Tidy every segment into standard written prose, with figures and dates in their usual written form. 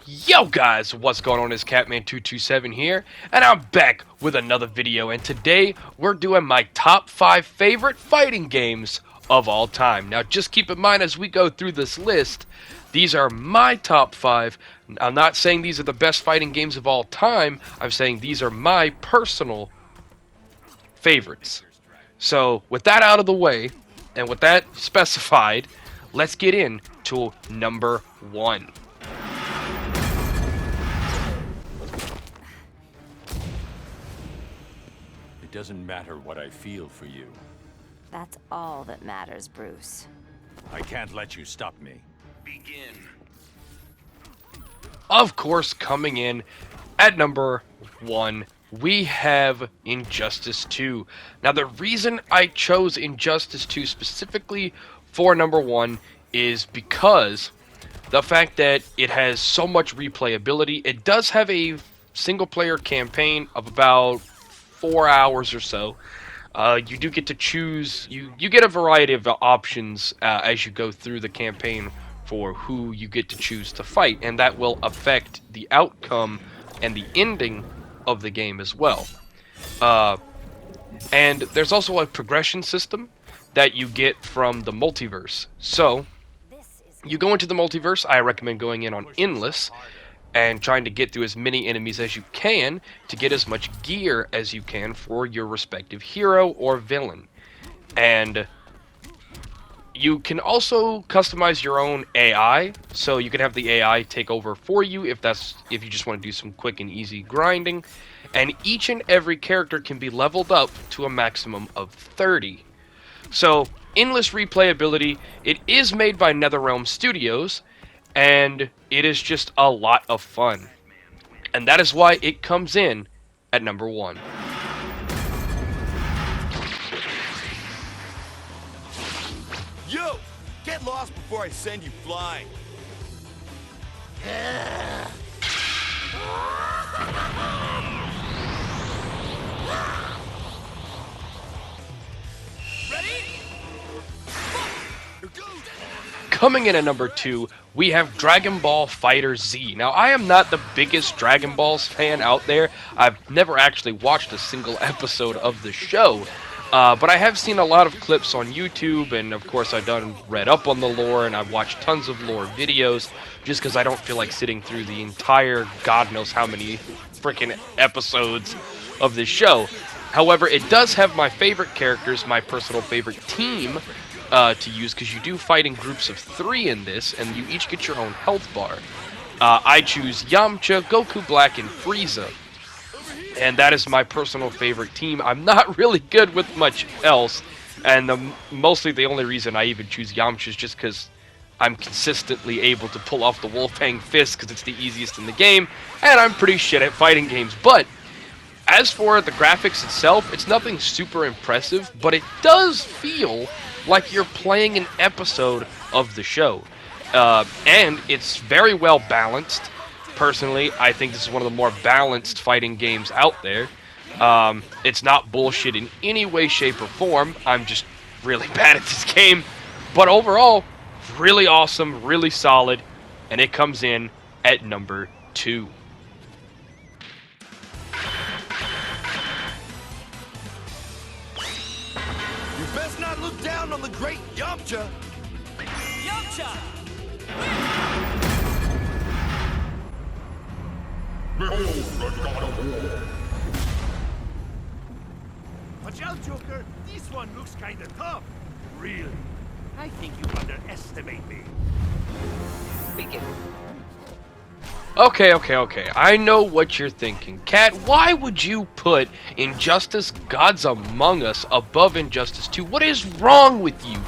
Yo guys, what's going on? It's Catman227 here, and I'm back with another video, and today we're doing my top 5 favorite fighting games of all time. Now just keep in mind as we go through this list, these are my top 5. I'm not saying these are the best fighting games of all time, I'm saying these are my personal favorites. So with that out of the way, and with that specified, let's get into number 1. It doesn't matter what I feel for you. That's all that matters, Bruce. I can't let you stop me. Begin. Of course, coming in at number 1, we have Injustice 2. Now, the reason I chose Injustice 2 specifically for number 1 is because the fact that it has so much replayability. It does have a single-player campaign of about 4 hours or so. You do get to choose, you get a variety of options as you go through the campaign for who you get to choose to fight, and that will affect the outcome and the ending of the game as well. And there's also a progression system that you get from the multiverse. So, you go into the multiverse, I recommend going in on Endless, and trying to get through as many enemies as you can to get as much gear as you can for your respective hero or villain. And you can also customize your own AI, so you can have the AI take over for you if you just want to do some quick and easy grinding. And each and every character can be leveled up to a maximum of 30. So, endless replayability. It is made by NetherRealm Studios, and it is just a lot of fun. And that is why it comes in at number 1. Yo! Get lost before I send you flying. Ready? Here goes. Coming in at number 2, we have Dragon Ball FighterZ. Now, I am not the biggest Dragon Balls fan out there. I've never actually watched a single episode of the show. But I have seen a lot of clips on YouTube, and of course I've read up on the lore, and I've watched tons of lore videos, just because I don't feel like sitting through the entire God knows how many freaking episodes of this show. However, it does have my favorite characters, my personal favorite team, to use, because you do fight in groups of 3 in this, and you each get your own health bar. I choose Yamcha, Goku Black, and Frieza, and that is my personal favorite team. I'm not really good with much else, and mostly the only reason I even choose Yamcha is just because I'm consistently able to pull off the Wolfang Fist because it's the easiest in the game, and I'm pretty shit at fighting games. But as for the graphics itself, it's nothing super impressive, but it does feel like you're playing an episode of the show. And it's very well balanced. Personally, I think this is one of the more balanced fighting games out there. It's not bullshit in any way, shape, or form. I'm just really bad at this game. But overall, really awesome, really solid, and it comes in at number 2. You best not look down on the great Yamcha. Yamcha! Watch out, Joker! This one looks kinda tough. Really? I think you underestimate me. Okay. I know what you're thinking. Cat, why would you put Injustice Gods Among Us above Injustice 2? What is wrong with you?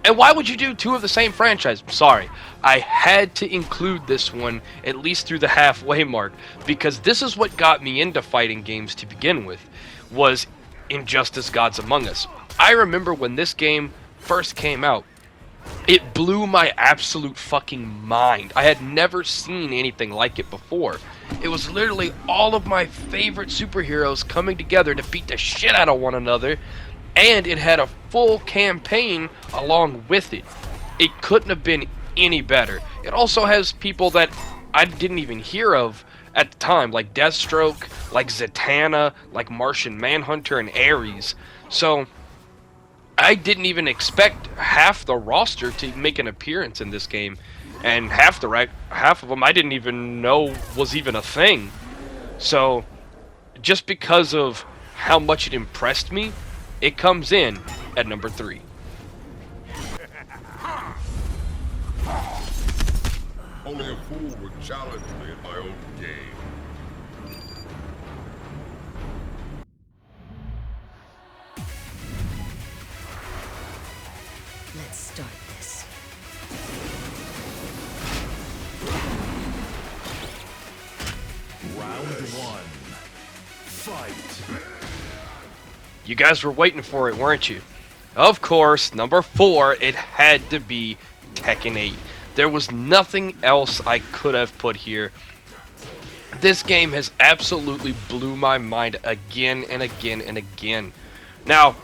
And why would you do 2 of the same franchise? I'm sorry. I had to include this one at least through the halfway mark, because this is what got me into fighting games to begin with, was Injustice Gods Among Us. I remember when this game first came out, it blew my absolute fucking mind. I had never seen anything like it before. It was literally all of my favorite superheroes coming together to beat the shit out of one another, and it had a full campaign along with it. It couldn't have been any better. It also has people that I didn't even hear of at the time, like Deathstroke, like Zatanna, like Martian Manhunter, and Ares. So I didn't even expect half the roster to make an appearance in this game, and half of them I didn't even know was even a thing. So just because of how much it impressed me, it comes in at number 3. Only a fool would challenge me in my own game. Let's start this. Round 1. Fight. You guys were waiting for it, weren't you? Of course, number 4, it had to be Tekken 8. There was nothing else I could have put here. This game has absolutely blew my mind again and again and again. Now,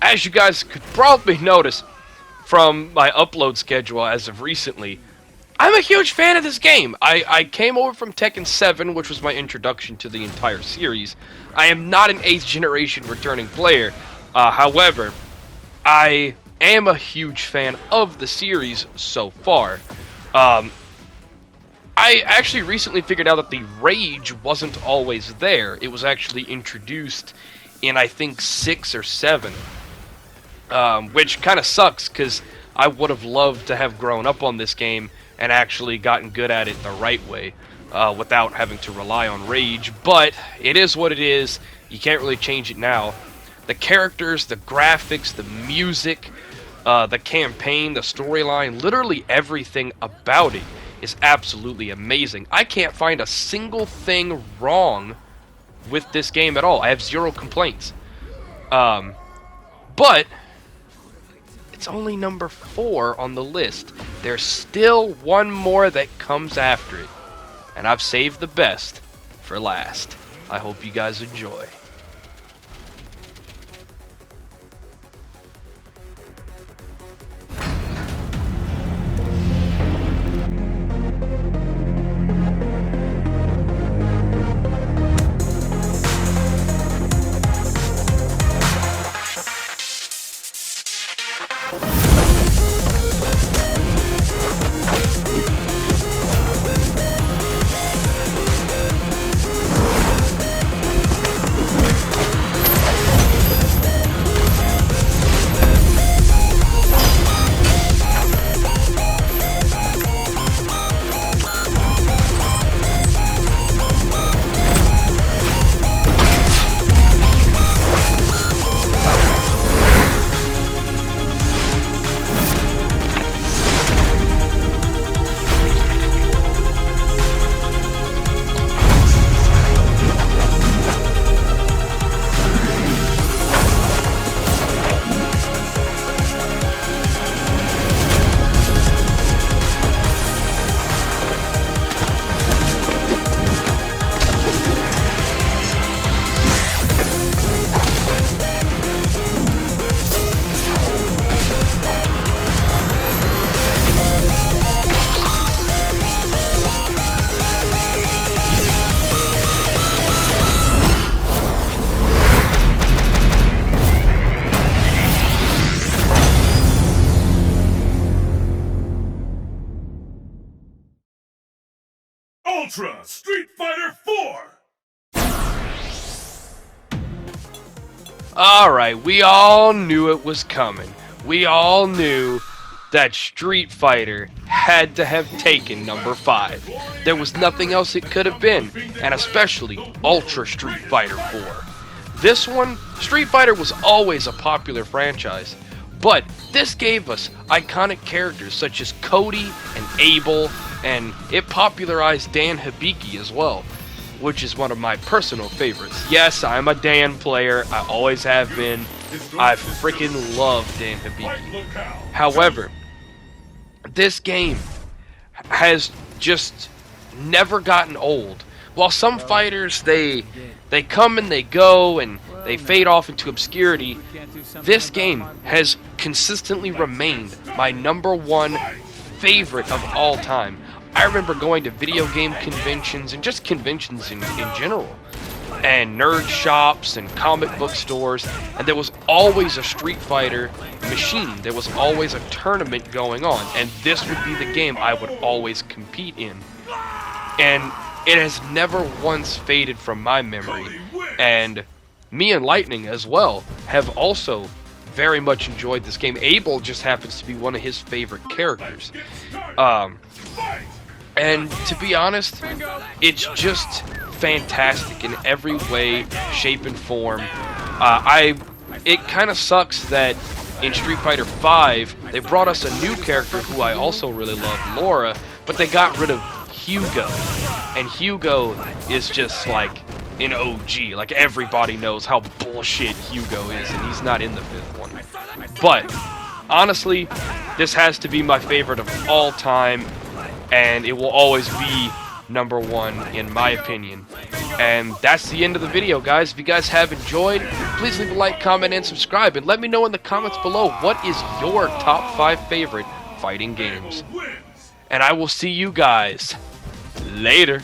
as you guys could probably notice from my upload schedule as of recently, I'm a huge fan of this game. I came over from Tekken 7, which was my introduction to the entire series. I am not an 8th generation returning player. However, I am a huge fan of the series so far. I actually recently figured out that the rage wasn't always there. It was actually introduced in, I think, 6 or 7. Which kind of sucks, because I would have loved to have grown up on this game and actually gotten good at it the right way, without having to rely on rage. But it is what it is. You can't really change it now. The characters, the graphics, the music, the campaign, the storyline, literally everything about it is absolutely amazing. I can't find a single thing wrong with this game at all. I have 0 complaints. But it's only number 4 on the list. There's still one more that comes after it, and I've saved the best for last. I hope you guys enjoy. Ultra Street Fighter 4! Alright, we all knew it was coming. We all knew that Street Fighter had to have taken number 5. There was nothing else it could have been, and especially Ultra Street Fighter 4. This one, Street Fighter was always a popular franchise, but this gave us iconic characters such as Cody and Abel, and it popularized Dan Hibiki as well, which is one of my personal favorites. Yes, I'm a Dan player, I always have been. I freaking love Dan Hibiki. However, this game has just never gotten old. While some fighters, they come and they go and they fade off into obscurity, this game has consistently remained my #1 favorite of all time. I remember going to video game conventions and just conventions in general, and nerd shops and comic book stores, and there was always a Street Fighter machine. There was always a tournament going on, and this would be the game I would always compete in. And it has never once faded from my memory, and me and Lightning as well have also very much enjoyed this game. Abel just happens to be one of his favorite characters. And to be honest, it's just fantastic in every way, shape, and form. It kind of sucks that in Street Fighter V, they brought us a new character who I also really love, Laura, but they got rid of Hugo. And Hugo is just like an OG. Like, everybody knows how bullshit Hugo is, and he's not in the 5th one. But, honestly, this has to be my favorite of all time, and it will always be #1 in my opinion. And that's the end of the video, guys. If you guys have enjoyed, please leave a like, comment, and subscribe, and let me know in the comments below what is your top 5 favorite fighting games. And I will see you guys later.